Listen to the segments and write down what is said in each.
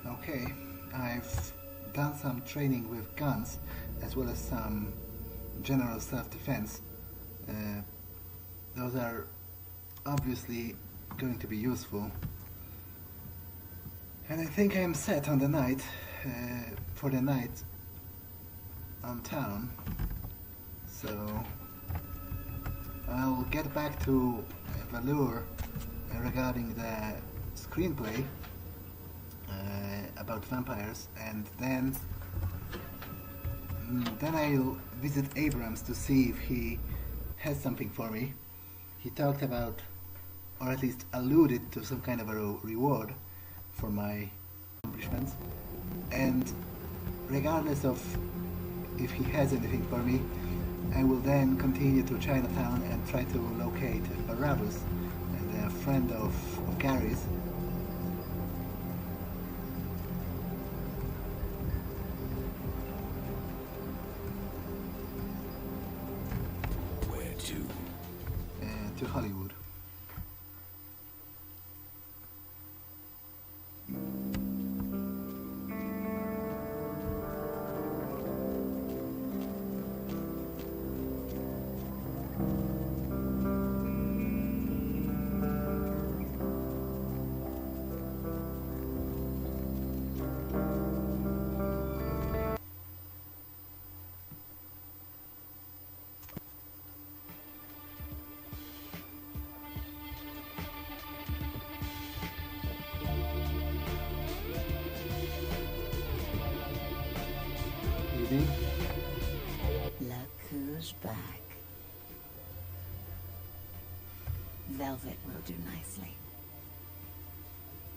Okay, I've done some training with guns as well as some general self-defense. Those are obviously going to be useful. And I think I'm set on the night, for the night on town. So I'll get back to Valur regarding the screenplay about vampires, and then I'll visit Abrams to see if he has something for me. He talked about, or at least alluded to, some kind of a reward for my accomplishments, and regardless of if he has anything for me, I will then continue to Chinatown and try to locate Barabus, and a friend of Gary's. Where to? To Hollywood. Look who's back. Velvet will do nicely.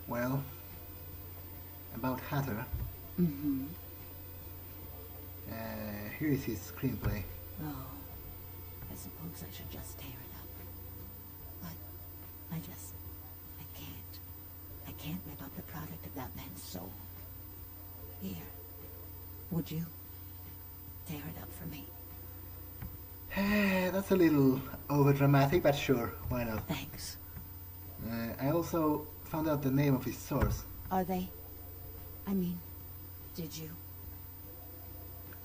Well, about Hatter, Mm-hmm. here is his screenplay. Oh, I suppose I should just tear it up. But I can't rip up the product of that man's soul. Here, would you tear it up for me? That's a little over-dramatic, but sure, why not? Thanks. I also found out the name of his source. Are they? I mean, did you?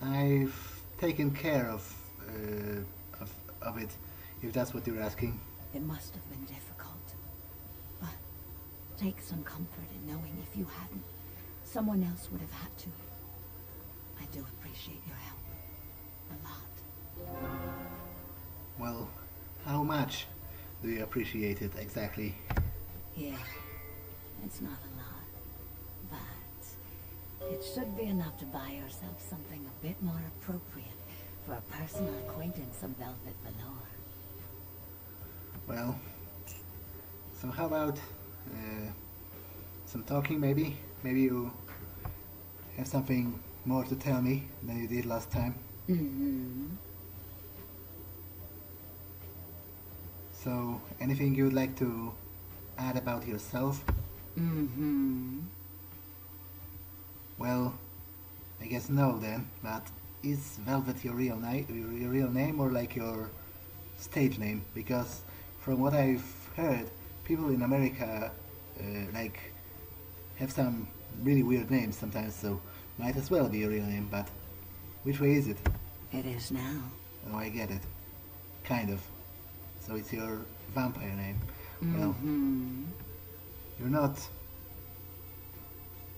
I've taken care of it, if that's what you're asking. It must have been difficult. But take some comfort in knowing if you hadn't, someone else would have had to. I do appreciate your help. A lot. Well, how much do you appreciate it exactly? Yeah, it's not a lot. But it should be enough to buy yourself something a bit more appropriate for a personal acquaintance of Velvet Valor. Well, so how about some talking maybe? Maybe you have something more to tell me than you did last time. Mm-hmm. So, anything you'd like to add about yourself? Mm-hmm. Well, I guess no then, but is Velvet your real name or like your stage name? Because from what I've heard, people in America like have some really weird names sometimes, so might as well be your real name, but which way is it? It is now. Oh, I get it. Kind of. So it's your vampire name. Well, Mm-hmm. you're not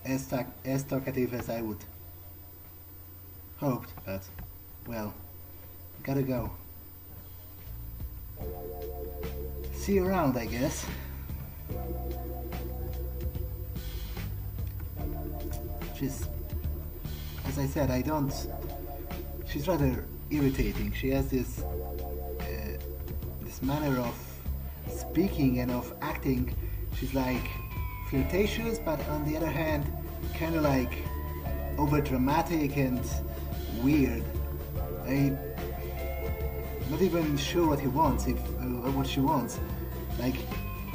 as talkative as I would hoped, but, well, gotta go. See you around, I guess. She's, as I said, she's rather irritating. She has this manner of speaking and of acting. She's like flirtatious, but on the other hand, kind of like over dramatic and weird. I'm not even sure what he wants, what she wants. Like,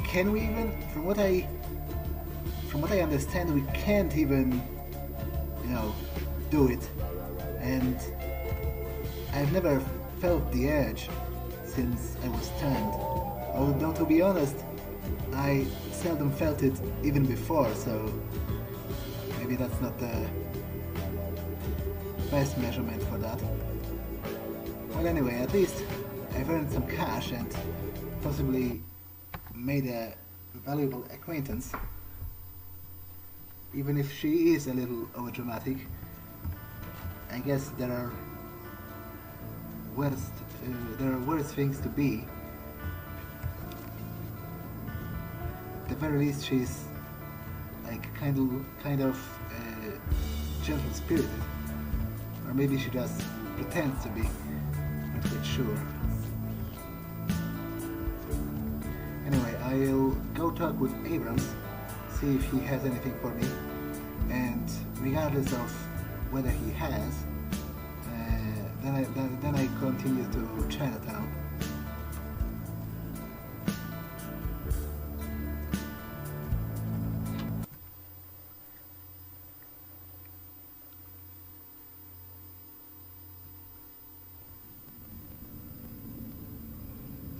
can we even? From what I understand, we can't even, do it. And I've never felt the urge since I was turned. Although, to be honest, I seldom felt it even before, so maybe that's not the best measurement for that. Well, anyway, at least I've earned some cash and possibly made a valuable acquaintance. Even if she is a little overdramatic, I guess there are worse things to be. At the very least, she's like kind of gentle spirited, or maybe she just pretends to be. Not quite sure. Anyway, I'll go talk with Abrams, see if he has anything for me, and regardless of whether he has, then I continue to Chinatown.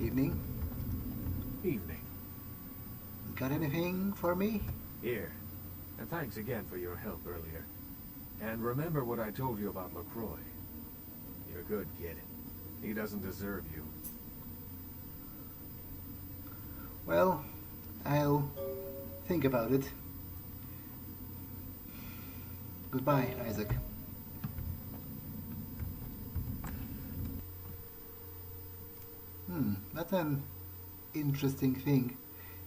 Evening. Evening. Got anything for me? Here. And thanks again for your help earlier. And remember what I told you about LaCroix. You're good, kid. He doesn't deserve you. Well, I'll think about it. Goodbye, Isaac. That's an interesting thing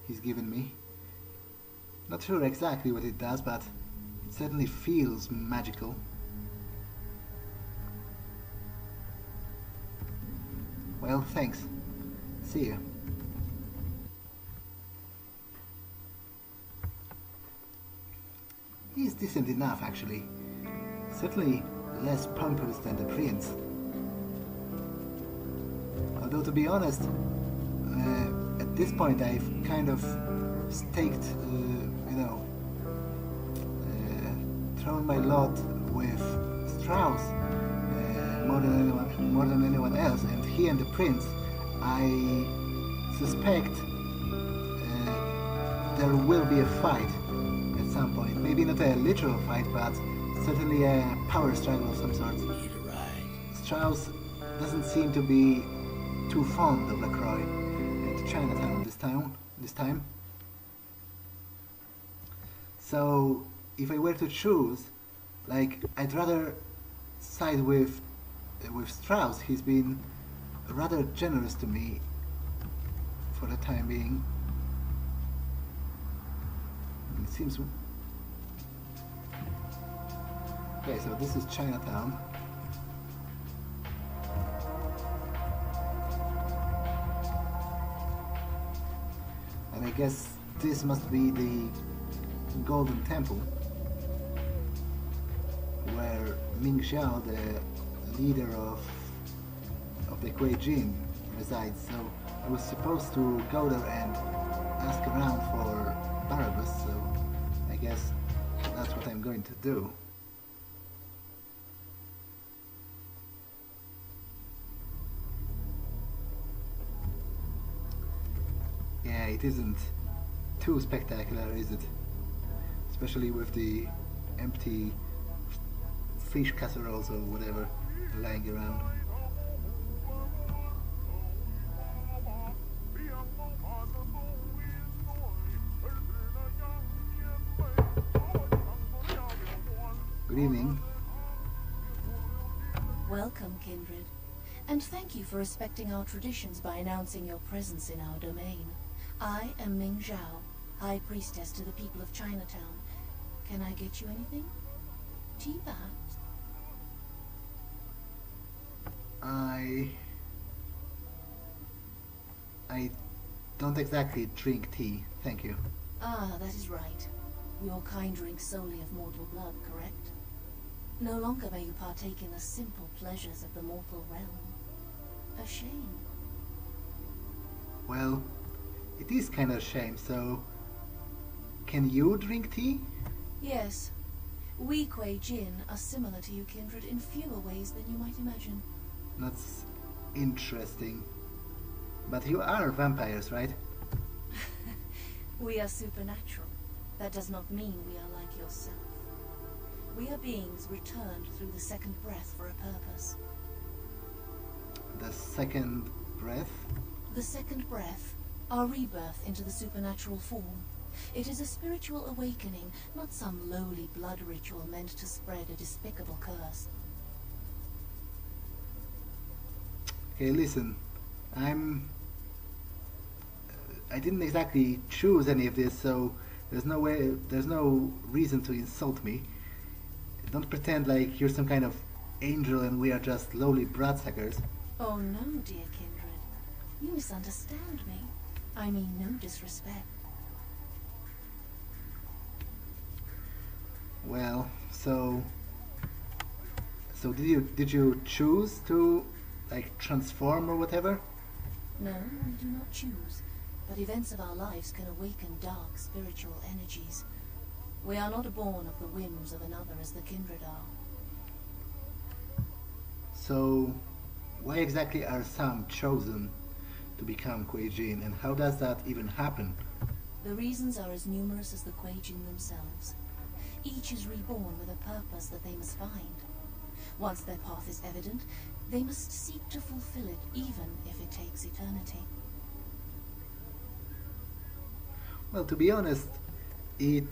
he's given me. Not sure exactly what it does, but it certainly feels magical. Well, thanks. See you. He's decent enough, actually. Certainly less pompous than the prince. Although, to be honest, at this point I've kind of staked, thrown my lot with Strauss more than anyone else, and he and the prince, I suspect there will be a fight at some point. Maybe not a literal fight, but certainly a power struggle of some sort. Strauss doesn't seem to be too fond of LaCroix and Chinatown this time. So if I were to choose, I'd rather side with Strauss. He's been rather generous to me for the time being. It seems... Okay, so this is Chinatown. And I guess this must be the Golden Temple, where Ming Xiao, the leader of the Kuei-Jin, resides. So I was supposed to go there and ask around for Barabus, so I guess that's what I'm going to do. Yeah, it isn't too spectacular, is it? Especially with the empty fish casseroles or whatever lying around. Good evening. Welcome, kindred. And thank you for respecting our traditions by announcing your presence in our domain. I am Ming Xiao, High Priestess to the people of Chinatown. Can I get you anything? Tea, perhaps? I don't exactly drink tea, thank you. Ah, that is right. Your kind drinks solely of mortal blood, correct? No longer may you partake in the simple pleasures of the mortal realm. A shame. Well, it is kind of a shame, so... Can you drink tea? Yes. We Kuei-Jin are similar to you, kindred, in fewer ways than you might imagine. That's interesting. But you are vampires, right? We are supernatural. That does not mean we are like yourself. We are beings returned through the second breath for a purpose. The second breath? The second breath, our rebirth into the supernatural form. It is a spiritual awakening, not some lowly blood ritual meant to spread a despicable curse. Okay, listen, I didn't exactly choose any of this, so there's no reason to insult me. Don't pretend like you're some kind of angel and we are just lowly bloodsuckers. Oh no, dear kindred. You misunderstand me. I mean no disrespect. Well, so did you choose to like transform or whatever? No, we do not choose, but events of our lives can awaken dark spiritual energies. We are not born of the whims of another as the kindred are. So why exactly are some chosen to become Kuei-Jin, and how does that even happen? The reasons are as numerous as the Kuei-Jin themselves. Each is reborn with a purpose that they must find. Once their path is evident, they must seek to fulfill it, even if it takes eternity. Well, to be honest, it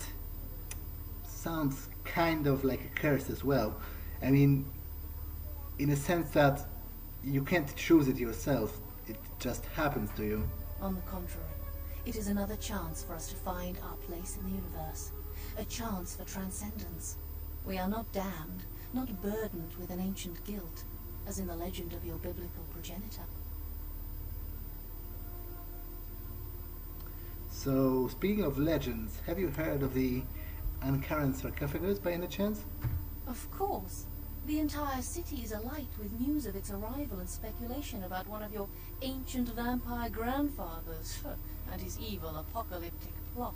sounds kind of like a curse as well. I mean, in a sense that you can't choose it yourself, it just happens to you. On the contrary, it is another chance for us to find our place in the universe. A chance for transcendence. We are not damned, not burdened with an ancient guilt, as in the legend of your biblical progenitor. So, speaking of legends, have you heard of the Ankaran sarcophagus by any chance? Of course. The entire city is alight with news of its arrival and speculation about one of your ancient vampire grandfathers and his evil apocalyptic plot.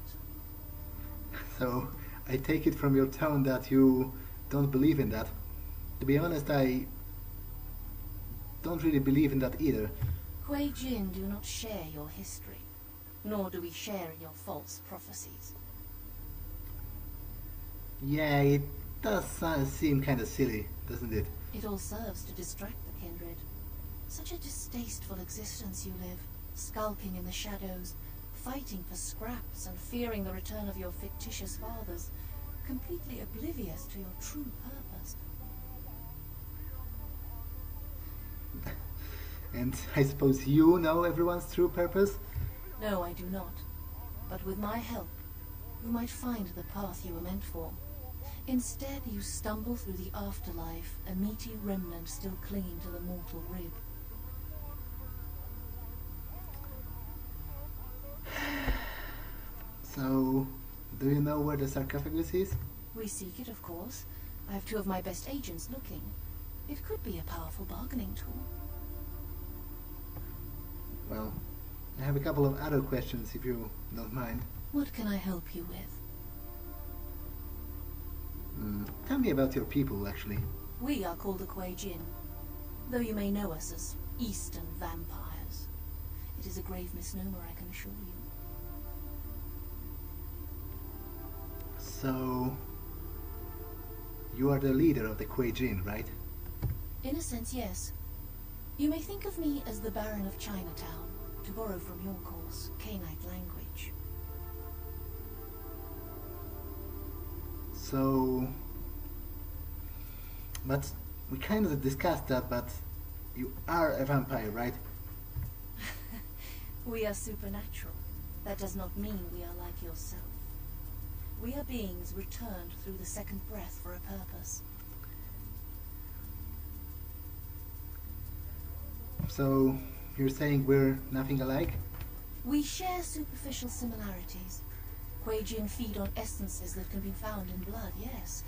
So, I take it from your tone that you don't believe in that. To be honest, I don't really believe in that either. Kuei-Jin do not share your history, nor do we share in your false prophecies. Yeah, it does seem kind of silly, doesn't it? It all serves to distract the kindred. Such a distasteful existence you live, skulking in the shadows, fighting for scraps and fearing the return of your fictitious fathers, completely oblivious to your true purpose. And I suppose you know everyone's true purpose? No, I do not. But with my help, you might find the path you were meant for. Instead, you stumble through the afterlife, a meaty remnant still clinging to the mortal rib. So, do you know where the sarcophagus is? We seek it, of course. I have two of my best agents looking. It could be a powerful bargaining tool. Well, I have a couple of other questions if you don't mind. What can I help you with? Tell me about your people, actually. We are called the Kuei-Jin, though you may know us as Eastern vampires. It is a grave misnomer, I can assure you. So, you are the leader of the Kuei-Jin, right? In a sense, yes. You may think of me as the Baron of Chinatown, to borrow from your course, Cainite language. So, but we kind of discussed that, but you are a vampire, right? We are supernatural. That does not mean we are like yourself. We are beings returned through the second breath for a purpose. So, you're saying we're nothing alike? We share superficial similarities. Kuei-Jin feed on essences that can be found in blood, yes.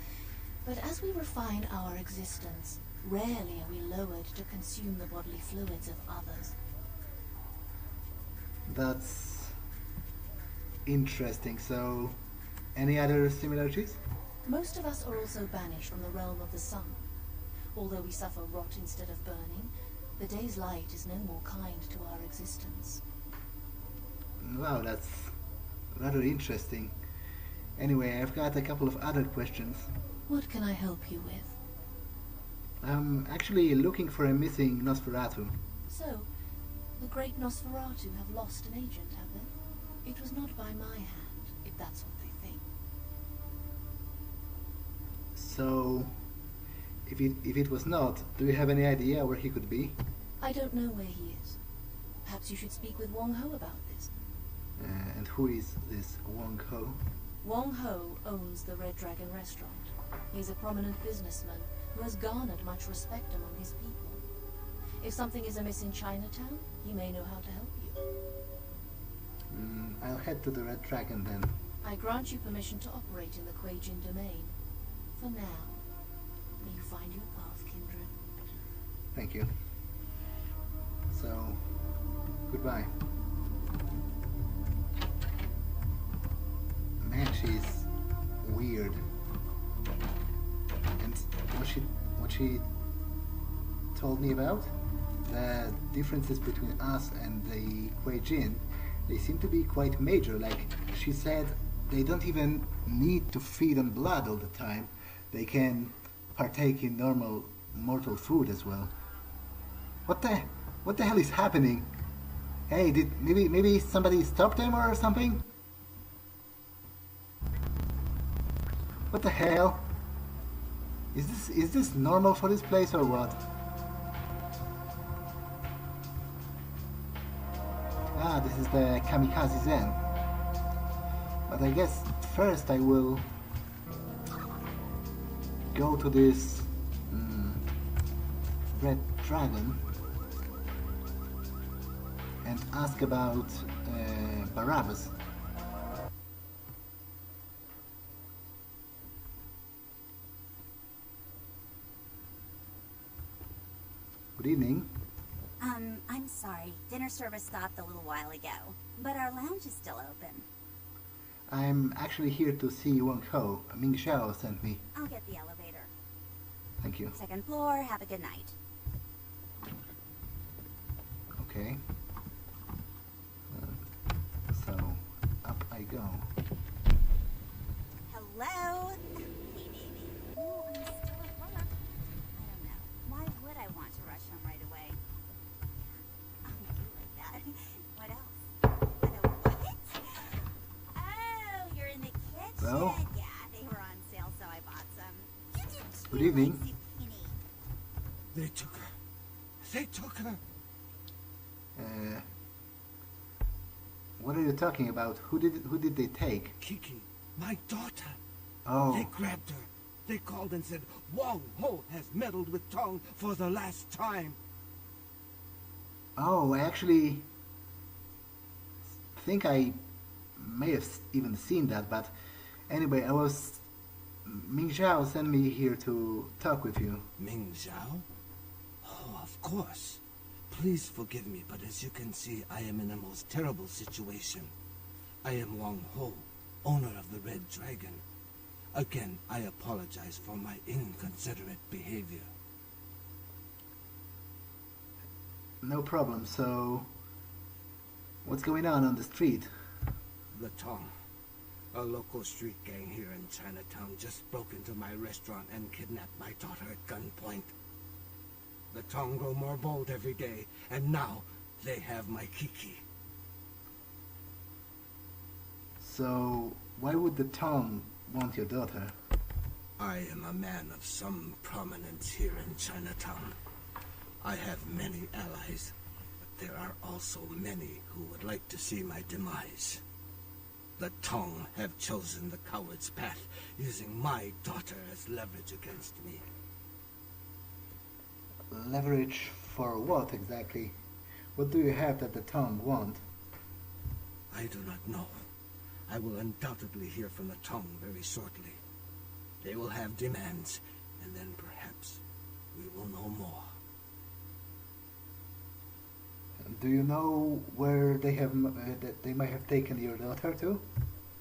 But as we refine our existence, rarely are we lowered to consume the bodily fluids of others. That's interesting. So, any other similarities? Most of us are also banished from the realm of the sun. Although we suffer rot instead of burning, the day's light is no more kind to our existence. Wow, that's rather interesting. Anyway, I've got a couple of other questions. What can I help you with? I'm actually looking for a missing Nosferatu. So, the great Nosferatu have lost an agent, have they? It was not by my hand, if that's what they think. So, if it was not, do you have any idea where he could be? I don't know where he is. Perhaps you should speak with Wong Ho about this. And who is this Wong Ho? Wong Ho owns the Red Dragon restaurant. He's a prominent businessman who has garnered much respect among his people. If something is amiss in Chinatown, he may know how to help you. I'll head to the Red Dragon then. I grant you permission to operate in the Kuei-Jin domain. For now, may you find your path, kindred. Thank you. So, goodbye. Man, she's weird. And what she told me about, the differences between us and the Kuei-Jin, they seem to be quite major. Like she said, they don't even need to feed on blood all the time. They can partake in normal mortal food as well. What the hell is happening? Hey, maybe somebody stopped them or something? What the hell? Is this normal for this place or what? Ah, this is the Kamikaze Zen. But I guess first I will go to this Red Dragon and ask about Barabus. Good evening. I'm sorry. Dinner service stopped a little while ago, but our lounge is still open. I'm actually here to see Wong Ho. Ming Xiao sent me. I'll get the elevator. Thank you. Second floor, have a good night. Okay. So, up I go. Hello? Hey, baby. No, I'm still at work. I don't know. Why would I want to rush home right away? Oh, you like that. What else? What? Oh, you're in the kitchen? Well? Yeah, they were on sale, so I bought some. You did too, Good evening. zucchini. They took her. They took her. What are you talking about? Who did they take? Kiki, my daughter. Oh, They grabbed her. They called and said, Wong Ho has meddled with Tong for the last time. I actually think I may have even seen that, but anyway, Ming Xiao sent me here to talk with you. Ming Xiao? Oh, of course. Please forgive me, but as you can see, I am in a most terrible situation. I am Wong Ho, owner of the Red Dragon. Again, I apologize for my inconsiderate behavior. No problem. So, what's going on the street? The Tong, a local street gang here in Chinatown, just broke into my restaurant and kidnapped my daughter at gunpoint. The Tong grow more bold every day, and now they have my Kiki. So, why would the Tong want your daughter? I am a man of some prominence here in Chinatown. I have many allies, but there are also many who would like to see my demise. The Tong have chosen the coward's path, using my daughter as leverage against me. Leverage for what exactly? What do you have that the Tong want? I do not know. I will undoubtedly hear from the Tong very shortly. They will have demands, and then perhaps we will know more. Do you know where they have that they might have taken your daughter to?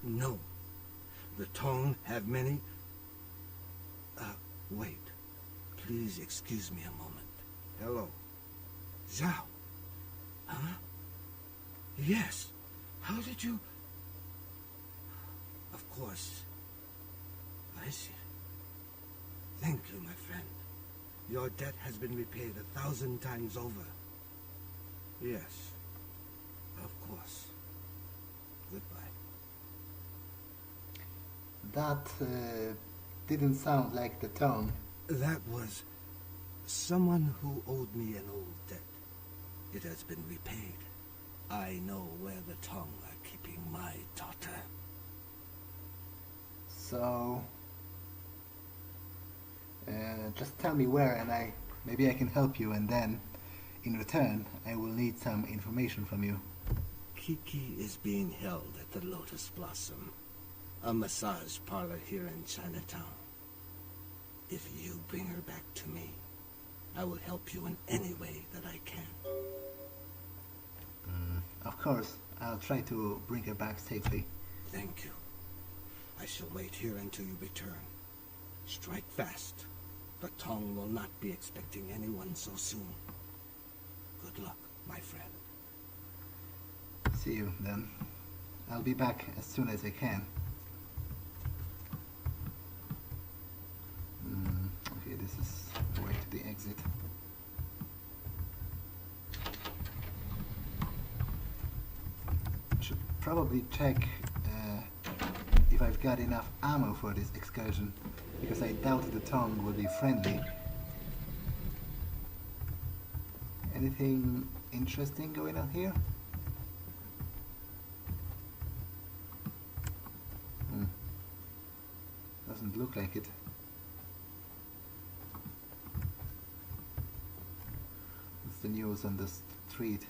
No. The Tong have many... wait. Please excuse me a moment. Hello. Zhao. Huh? Yes. How did you... Of course. I see. Thank you, my friend. Your debt has been repaid 1,000 times over. Yes, of course. Goodbye. That didn't sound like the tone. That was someone who owed me an old debt. It has been repaid. I know where the Tong are keeping my daughter. So, just tell me where, and maybe I can help you, and then, in return, I will need some information from you. Kiki is being held at the Lotus Blossom, a massage parlor here in Chinatown. If you bring her back to me, I will help you in any way that I can. Of course, I'll try to bring her back safely. Thank you. I shall wait here until you return. Strike fast. The Tong will not be expecting anyone so soon. Good luck, my friend. See you, then. I'll be back as soon as I can. Okay, this is the way to the exit. Should probably check if I've got enough ammo for this excursion, because I doubt the Tong will be friendly. Anything interesting going on here? Doesn't look like it. What's the news on the street?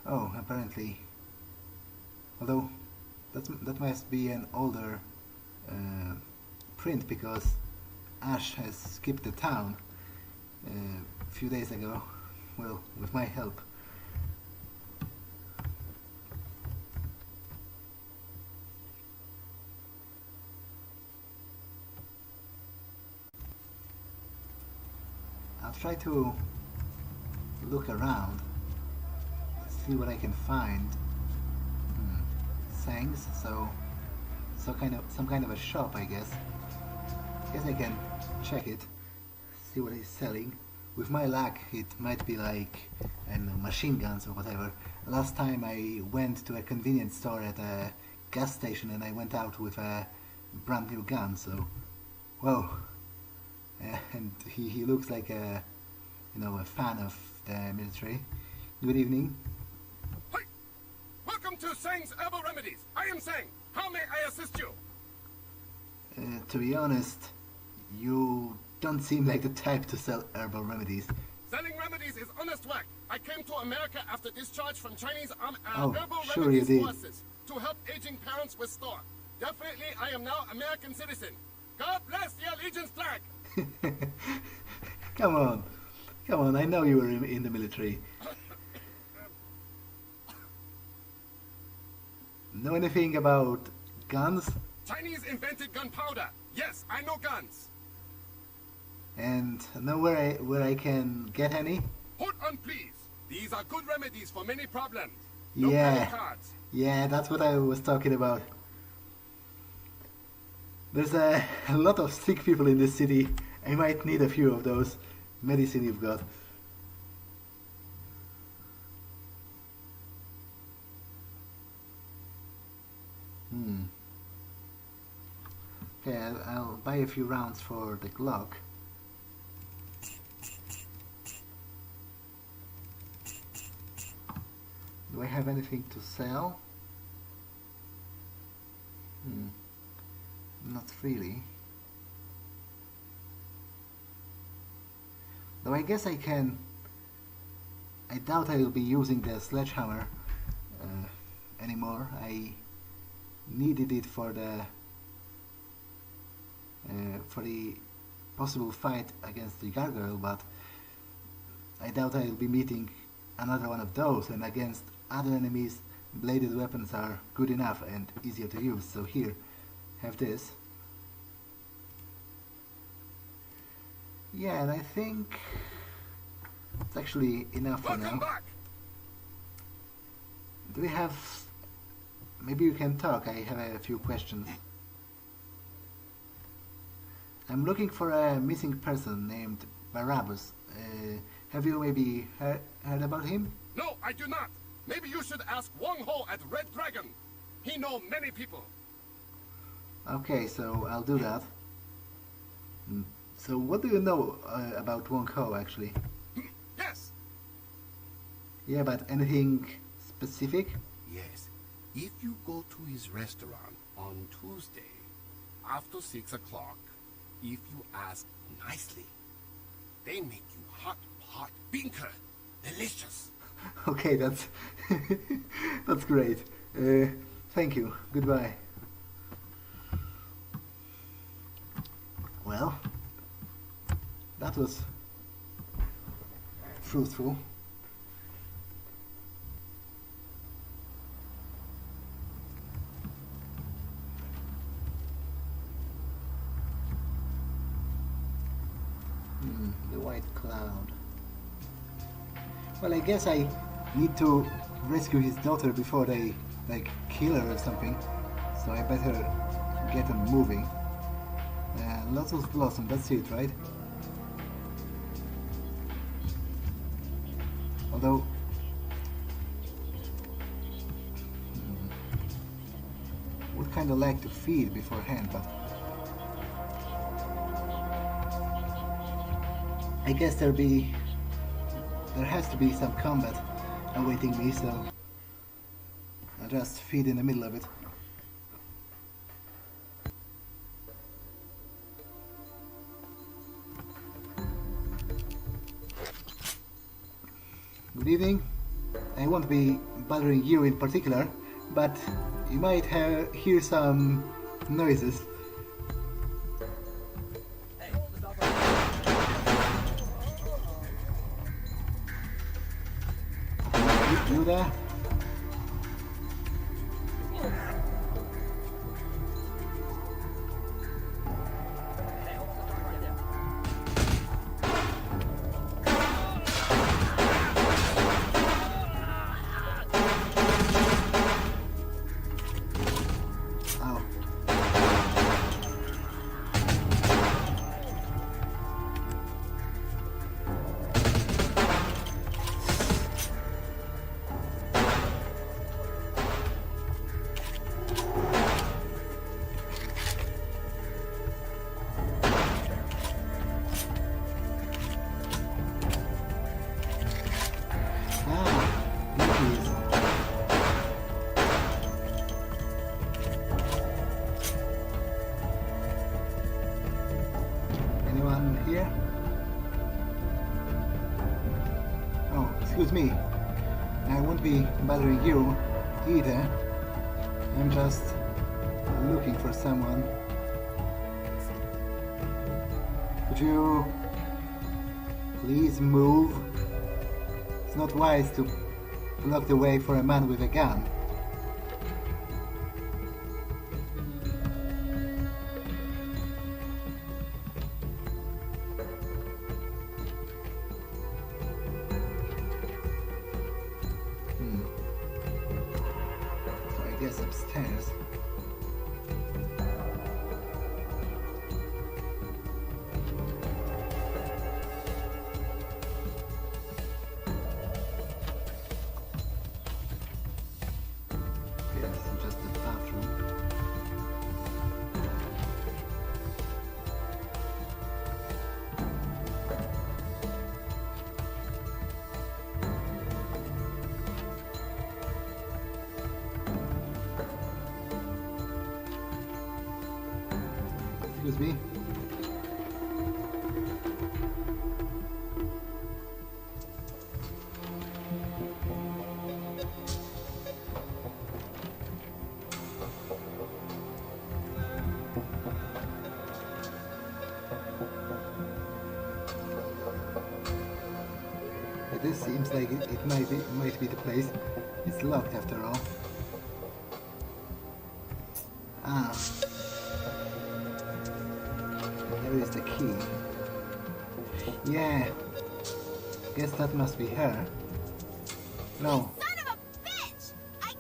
Oh, apparently. Although that must be an older print, because Ash has skipped the town a few days ago. Well, with my help. I'll try to look around, see what I can find. Tseng's, so some kind of a shop, I guess. Guess I can check it, see what he's selling. With my luck, it might be like, I don't know, machine guns or whatever. Last time I went to a convenience store at a gas station and I went out with a brand new gun, so whoa. And he looks like a fan of the military. Good evening. Hi! Welcome to Tseng's Herbal Remedies. I am Tseng. How may I assist you? To be honest, you don't seem like the type to sell herbal remedies. Selling remedies is honest work. I came to America after discharge from Chinese Oh, herbal sure you remedies did. forces to help aging parents restore. Definitely, I am now American citizen. God bless the allegiance flag. Come on, I know you were in the military. Know anything about guns? Chinese invented gunpowder. Yes, I know guns. And know where I can get any? Hold on, please. These are good remedies for many problems. No Yeah. credit cards. Yeah, that's what I was talking about. There's a lot of sick people in this city. I might need a few of those medicine you've got. Okay, I'll buy a few rounds for the Glock. Do I have anything to sell? Not really. Though I guess I can. I doubt I will be using the sledgehammer anymore. I needed it for the possible fight against the gargoyle, but I doubt I will be meeting another one of those, and against other enemies bladed weapons are good enough and easier to use. So here, have this. Yeah, and I think it's actually enough for now. Welcome back. Do we have... Maybe you can talk, I have a few questions. I'm looking for a missing person named Barabus. Have you maybe heard about him? No, I do not. Maybe you should ask Wong Ho at Red Dragon. He know many people. Okay, so I'll do that. So what do you know about Wong Ho, actually? Yes. Yeah, but anything specific? Yes. If you go to his restaurant on Tuesday, after 6 o'clock, if you ask nicely, they make you hot binker. Delicious. Okay, that's that's great. Thank you. Goodbye. Well, that was fruitful. The white cloud. Well, I guess I need to rescue his daughter before they, like, kill her or something. So I better get them moving. Lots of blossom, that's it, right? Although... would kind of like to feed beforehand, but... I guess there has to be some combat awaiting me, so I'll just feed in the middle of it. Good evening. I won't be bothering you in particular, but you might hear some noises. You there? Here? Oh, excuse me. I won't be bothering you either. I'm just looking for someone. Could you please move? It's not wise to block the way for a man with a gun. Upstairs. Yes, just the bathroom. Excuse me. This seems like it might be the place. It's locked after all. Ah. There is the key. Yeah. Guess that must be her. No. Son of a bitch! I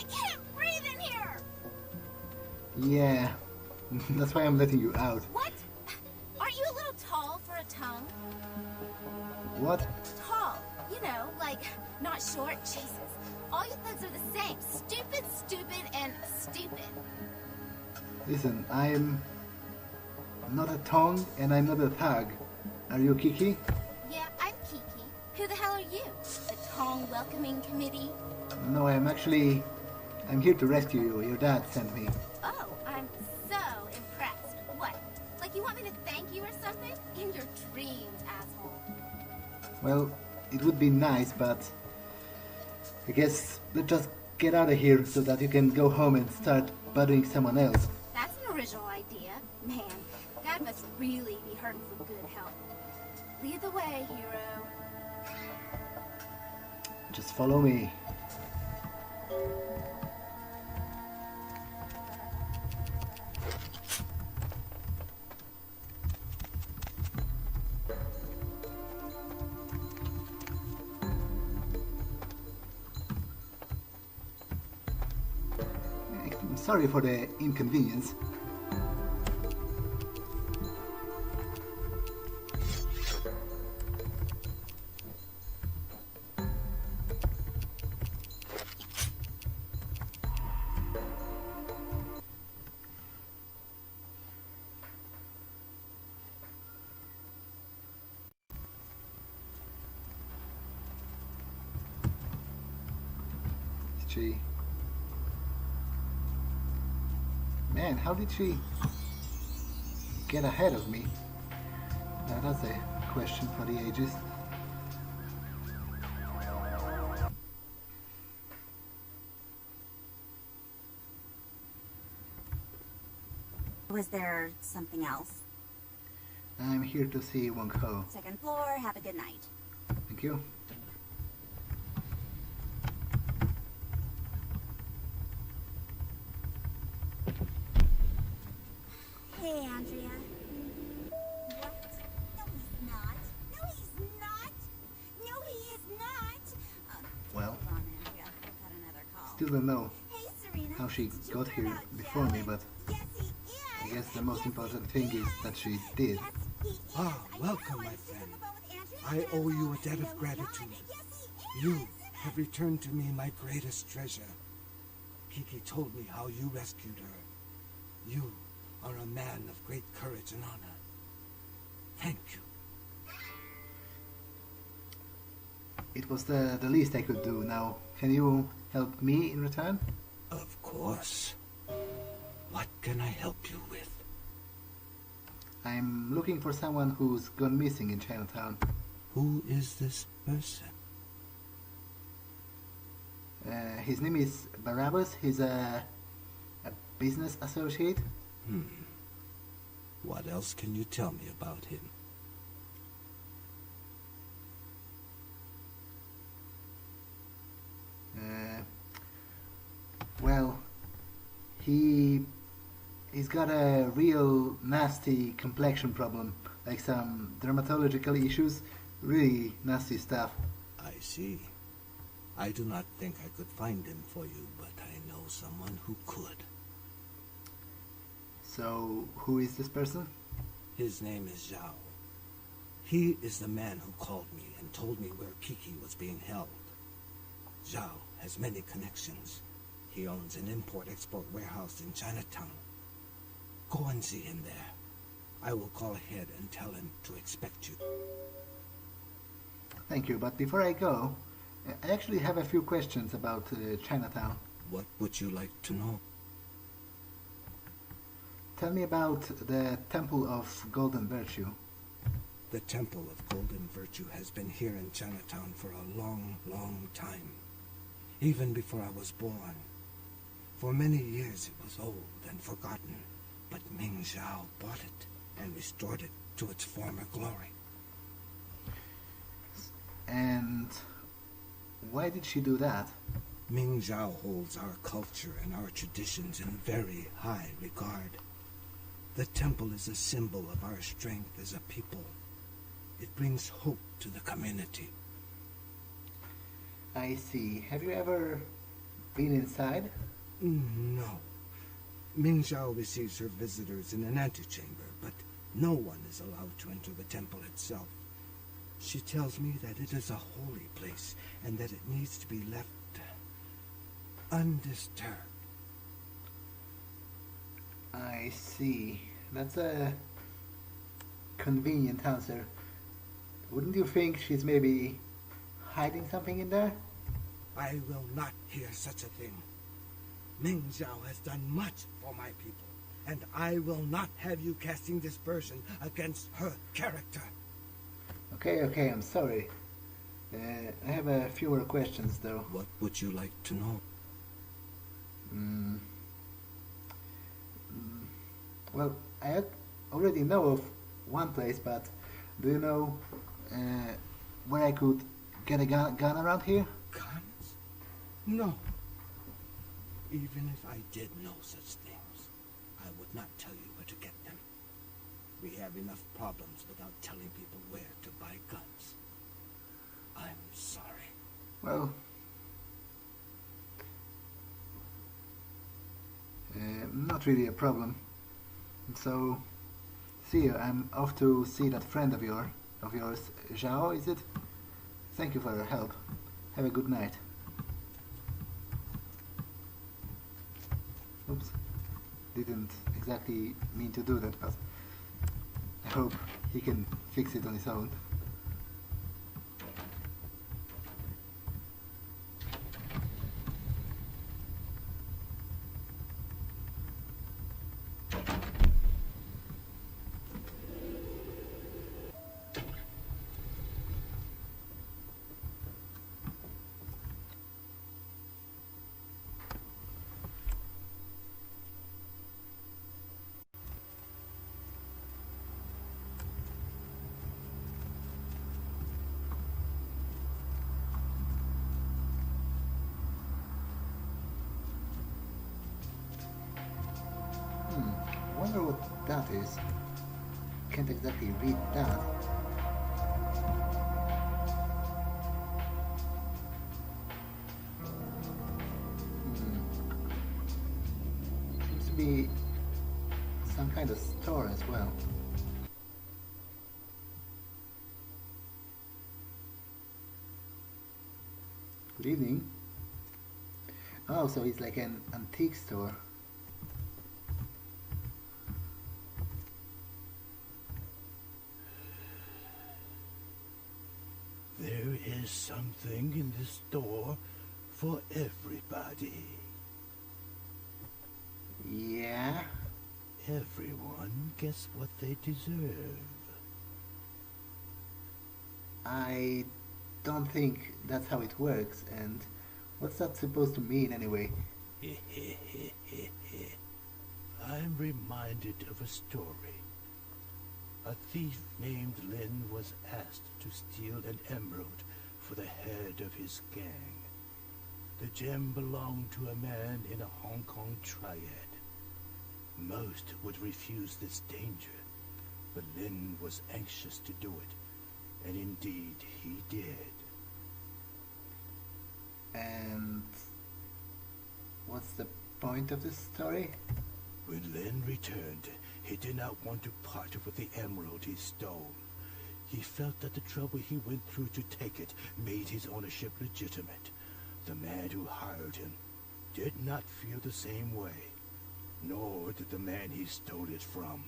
can't breathe in here! Yeah. That's why I'm letting you out. What? Aren't you a little tall for a tongue? What? Tall. You know, like, not short. Jesus. All you thugs are the same. Stupid, stupid, and stupid. Listen, I'm not a tongue and I'm not a thug. Are you Kiki? Yeah, I'm Kiki. Who the hell are you? The Tong Welcoming Committee? No, I'm here to rescue you. Your dad sent me. Oh, I'm so impressed. What? Like you want me to thank you or something? In your dreams, asshole. Well, it would be nice, but I guess let's just get out of here so that you can go home and start bothering someone else. That's an original idea. Man, Dad must really be hurting for good health. Lead the way, hero. Just follow me. Sorry for the inconvenience. She... Man, how did she get ahead of me? Now that's a question for the ages. Was there something else? I'm here to see Wong Ho. Second floor, have a good night. Thank you. Hey, Andrea. What? No, he's not. No, he's not. No, he is not. Well, Hold on, Andrea. I've got another call. still don't know Hey, Serena. how she did you got hear here about before Zhao? me, but Yes, he is. I guess the most Yes, important he thing is that she did. Yes, he is. Ah, I welcome, know. my I was just on friend. the phone with Andrea, I and owe that's you all. a debt No, of gratitude. Yes, he is. You have returned to me my greatest treasure. Kiki told me how you rescued her. You are a man of great courage and honor. Thank you. It was the least I could do. Now, can you help me in return? Of course. What can I help you with? I'm looking for someone who's gone missing in Chinatown. Who is this person? His name is Barabus. He's a business associate. What else can you tell me about him? Well, he's got a real nasty complexion problem, like some dermatological issues, really nasty stuff. I see. I do not think I could find him for you, but I know someone who could. So, who is this person? His name is Zhao. He is the man who called me and told me where Kiki was being held. Zhao has many connections. He owns an import-export warehouse in Chinatown. Go and see him there. I will call ahead and tell him to expect you. Thank you, but before I go, I actually have a few questions about Chinatown. What would you like to know? Tell me about the Temple of Golden Virtue. The Temple of Golden Virtue has been here in Chinatown for a long, long time. Even before I was born. For many years it was old and forgotten, but Ming Xiao bought it and restored it to its former glory. And why did she do that? Ming Xiao holds our culture and our traditions in very high regard. The temple is a symbol of our strength as a people. It brings hope to the community. I see. Have you ever been inside? No. Ming Xiao receives her visitors in an antechamber, but no one is allowed to enter the temple itself. She tells me that it is a holy place and that it needs to be left undisturbed. I see. That's a convenient answer. Wouldn't you think she's maybe hiding something in there? I will not hear such a thing. Ming Xiao has done much for my people, and I will not have you casting dispersion against her character. Okay, I'm sorry. I have a few more questions, though. What would you like to know? Well, I already know of one place, but do you know where I could get a gun around here? Guns? No. Even if I did know such things, I would not tell you where to get them. We have enough problems without telling people where to buy guns. I'm sorry. Well, not really a problem. So, see you. I'm off to see that friend of yours, Zhao, is it? Thank you for your help. Have a good night. Oops. Didn't exactly mean to do that, but I hope he can fix it on his own. Wonder what that is. Can't exactly read that. Seems to be some kind of store as well. Good evening. Oh, so it's like an antique store. There is something in this store for everybody. Yeah? Everyone gets what they deserve. I don't think that's how it works, and what's that supposed to mean anyway? I'm reminded of a story. A thief named Lin was asked to steal an emerald for the head of his gang. The gem belonged to a man in a Hong Kong triad. Most would refuse this danger, but Lin was anxious to do it, and indeed he did. And what's the point of this story? When Lin returned, he did not want to part with the emerald he stole. He felt that the trouble he went through to take it made his ownership legitimate. The man who hired him did not feel the same way, nor did the man he stole it from.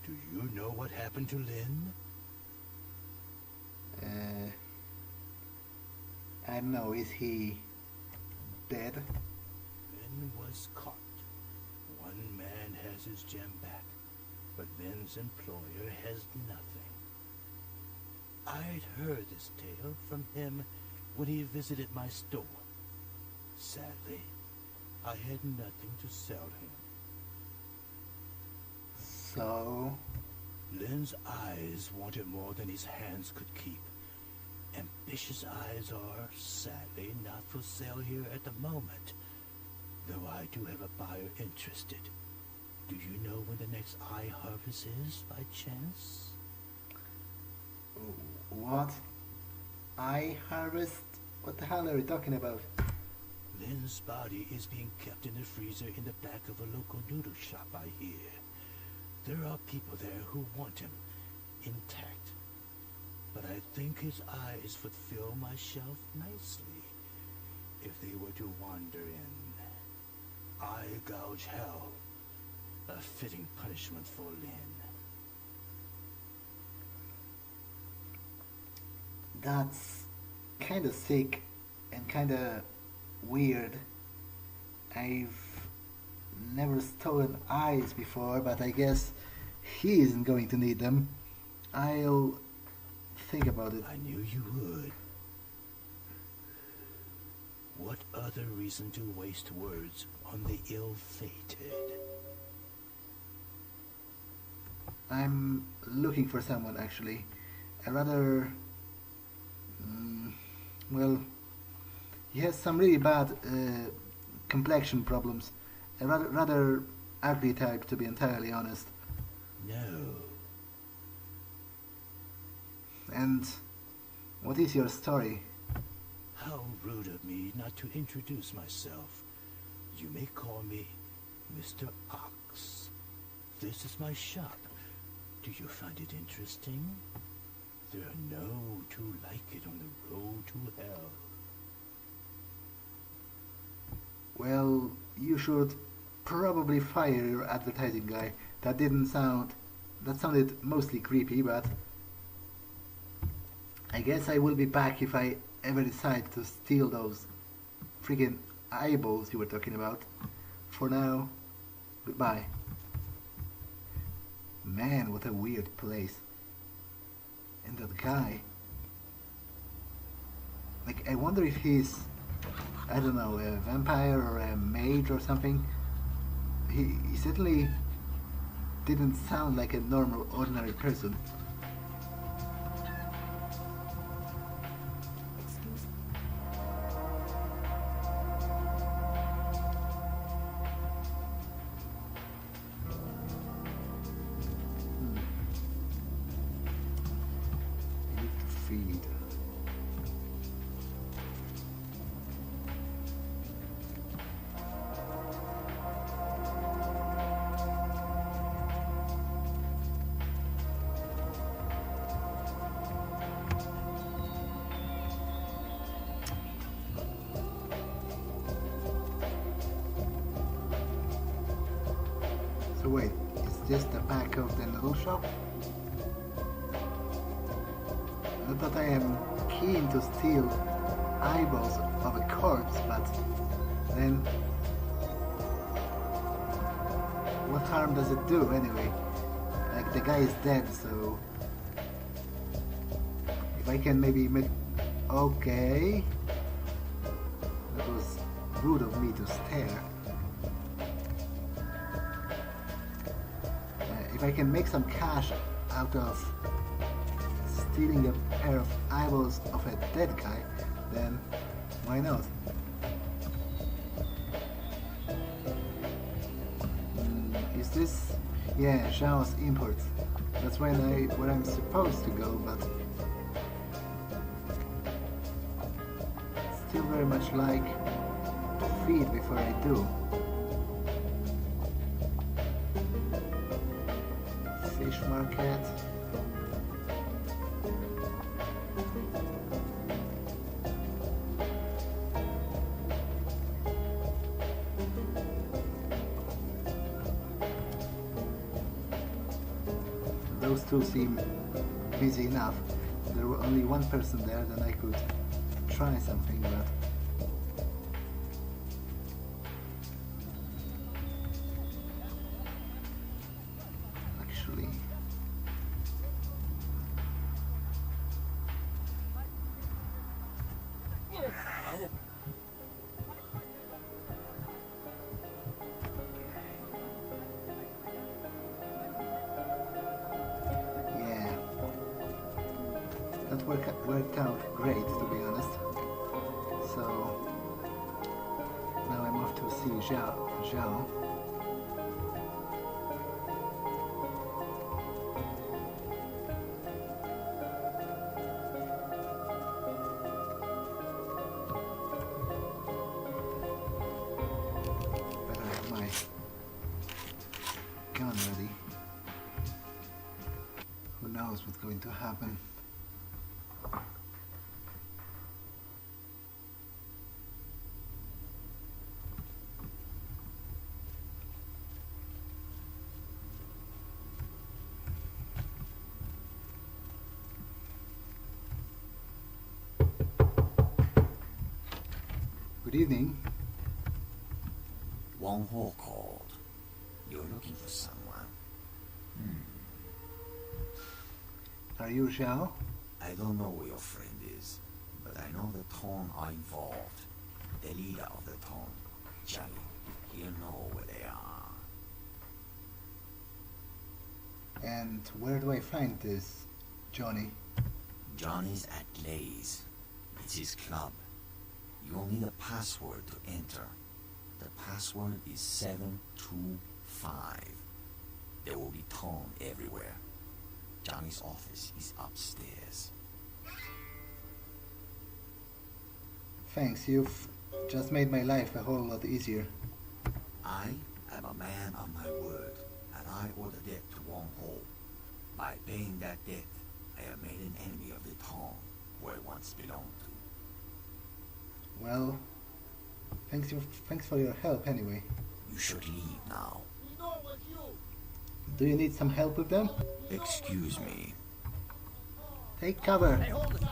Do you know what happened to Lin? I don't know, is he dead? Lin was caught. One man has his gem back, but Lin's employer has nothing. I'd heard this tale from him when he visited my store. Sadly, I had nothing to sell him. So? Lin's eyes wanted more than his hands could keep. Ambitious eyes are, sadly, not for sale here at the moment, though I do have a buyer interested. Do you know when the next eye harvest is, by chance? What? Eye harvest? What the hell are you talking about? Lin's body is being kept in the freezer in the back of a local noodle shop, I hear. There are people there who want him intact. But I think his eyes would fill my shelf nicely if they were to wander in. I gouge hell. A fitting punishment for Lin. That's kind of sick and kind of weird. I've never stolen eyes before, but I guess he isn't going to need them. I'll think about it. I knew you would. What other reason to waste words on the ill-fated? I'm looking for someone, actually. I rather... well, he has some really bad complexion problems. A rather ugly type, to be entirely honest. No. And what is your story? How rude of me not to introduce myself. You may call me Mr. Ox. This is my shop. Do you find it interesting? There are no two like it on the road to hell. Well, you should probably fire your advertising guy. That sounded mostly creepy, but I guess I will be back if I ever decide to steal those freaking eyeballs you were talking about. For now, goodbye. Man, what a weird place. And that guy, like, I wonder if he's, I don't know, a vampire or a mage or something. He certainly didn't sound like a normal, ordinary person. So wait, is this the back of the noodle shop? Not that I am keen to steal eyeballs of a corpse, but then what harm does it do anyway? Like, the guy is dead, so if I can maybe make... Okay, that was rude of me to stare. If I can make some cash out of stealing a pair of eyeballs of a dead guy, then why not? Is this... Yeah, Zhao's imports. That's where I'm supposed to go, but still very much like to feed before I do. Fish market. Those two seem busy enough. If there were only one person there, then I could try something, but actually worked out great, to be honest. So now I'm off to see Zhao. knows what's going to happen. Good evening. Wong Ho called. You're looking for someone. Are you Zhao? I don't know where your friend is, but I know the Tong are involved. The leader of the Tong, Chantry, he'll know where they are. And where do I find this Johnny? Johnny's at Lay's. It's his club. You'll need a password to enter. The password is 725. There will be Tong everywhere. Johnny's office is upstairs. Thanks, you've just made my life a whole lot easier. I am a man of my word, and I owe the debt to Wong Ho. By paying that debt, I have made an enemy of the Tong, where it once belonged to. Well, thanks for your help anyway. You should leave now. Do you need some help with them? Excuse me. Take cover. Hey, hold it.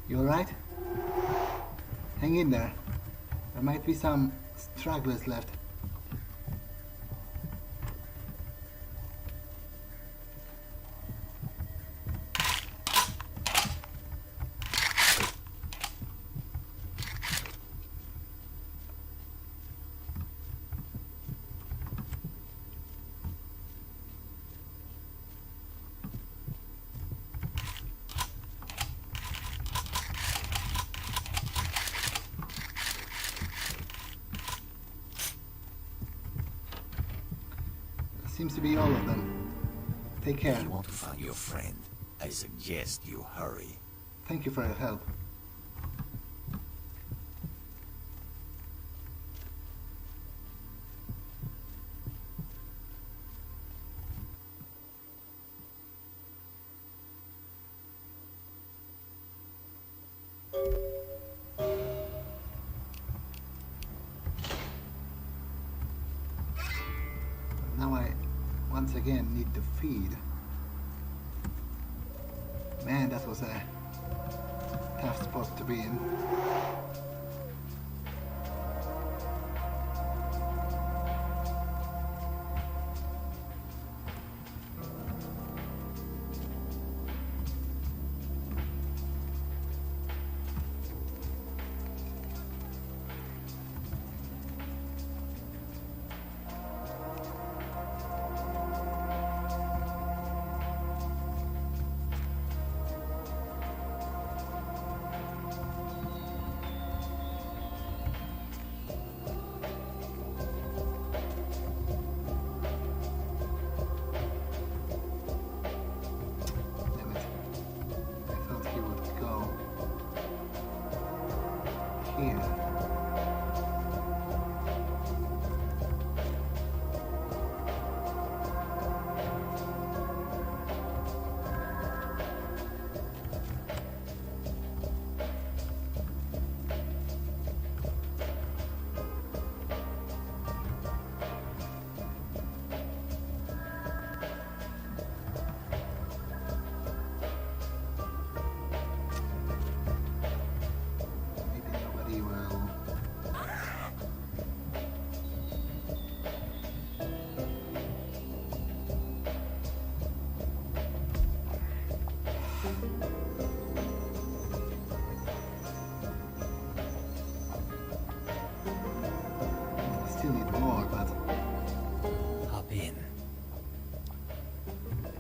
You alright? Hang in there. There might be some stragglers left. Seems to be all of them. Take care. If you want to find your friend, I suggest you hurry. Thank you for your help. Now I once again need to feed. Man, that was a tough spot to be in.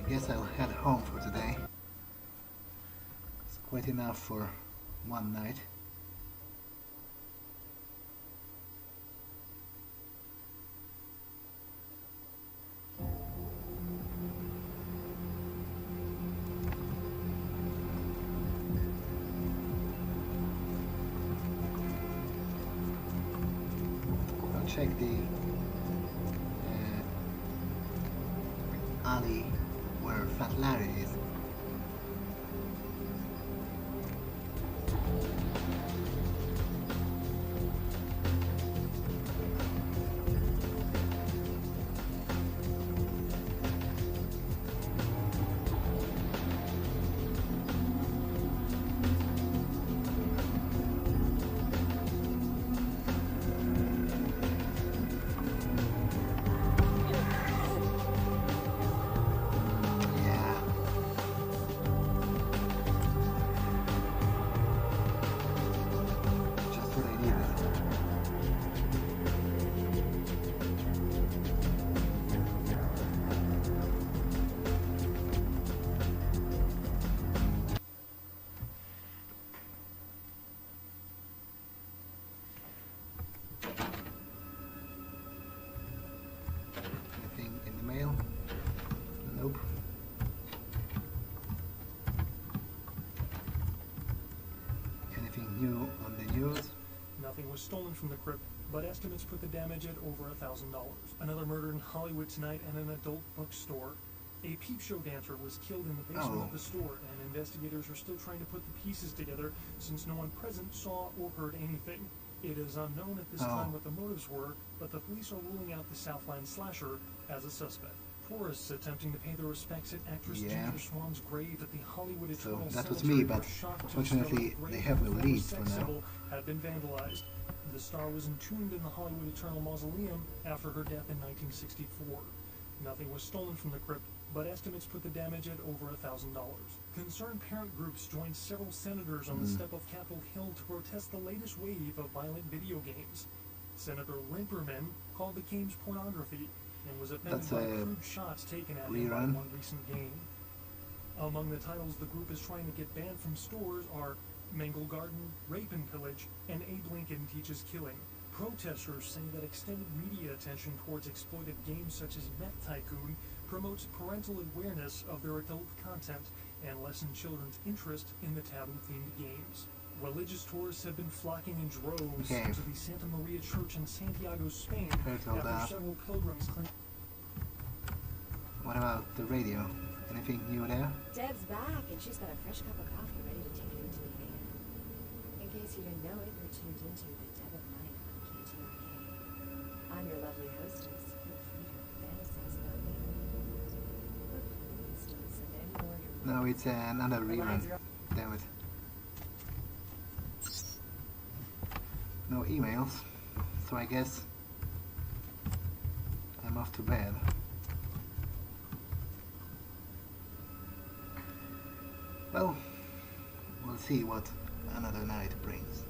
guess I'll head home for today. It's quite enough for one night. I'll check the alley where Fat Larry is. Nothing was stolen from the crypt, but estimates put the damage at over $1,000. Another murder in Hollywood tonight and an adult bookstore. A peep show dancer was killed in the basement of the store, and investigators are still trying to put the pieces together since no one present saw or heard anything. It is unknown at this time what the motives were, but the police are ruling out the Southland slasher as a suspect. Tourists attempting to pay their respects at actress Ginger Swan's grave at the Hollywood Eternal that was me, but fortunately they have no leads for now. Had been vandalized. The star was entombed in the Hollywood Eternal Mausoleum after her death in 1964. Nothing was stolen from the crypt, but estimates put the damage at over $1,000. Concerned parent groups joined several senators on the step of Capitol Hill to protest the latest wave of violent video games. Senator Limperman called the games pornography and was offended by crude shots taken at him by one recent game. Among the titles the group is trying to get banned from stores are Mangle Garden, Rape and Pillage, and Abe Lincoln Teaches Killing. Protesters say that extended media attention towards exploited games such as Meth Tycoon promotes parental awareness of their adult content and lessens children's interest in the taboo-themed games. Religious tourists have been flocking in droves to the Santa Maria Church in Santiago, Spain, after several pilgrims claimed. What about the radio? Anything new there? Deb's back, and she's got a fresh cup of coffee ready to take you into the game. In case you didn't know it, you're tuned into the Deb of Night on KTRK. I'm your lovely hostess. Feel free to fantasize about me. But please don't send any more. No, it's another rerun. Damn it. No emails, so I guess I'm off to bed. Well, we'll see what another night brings.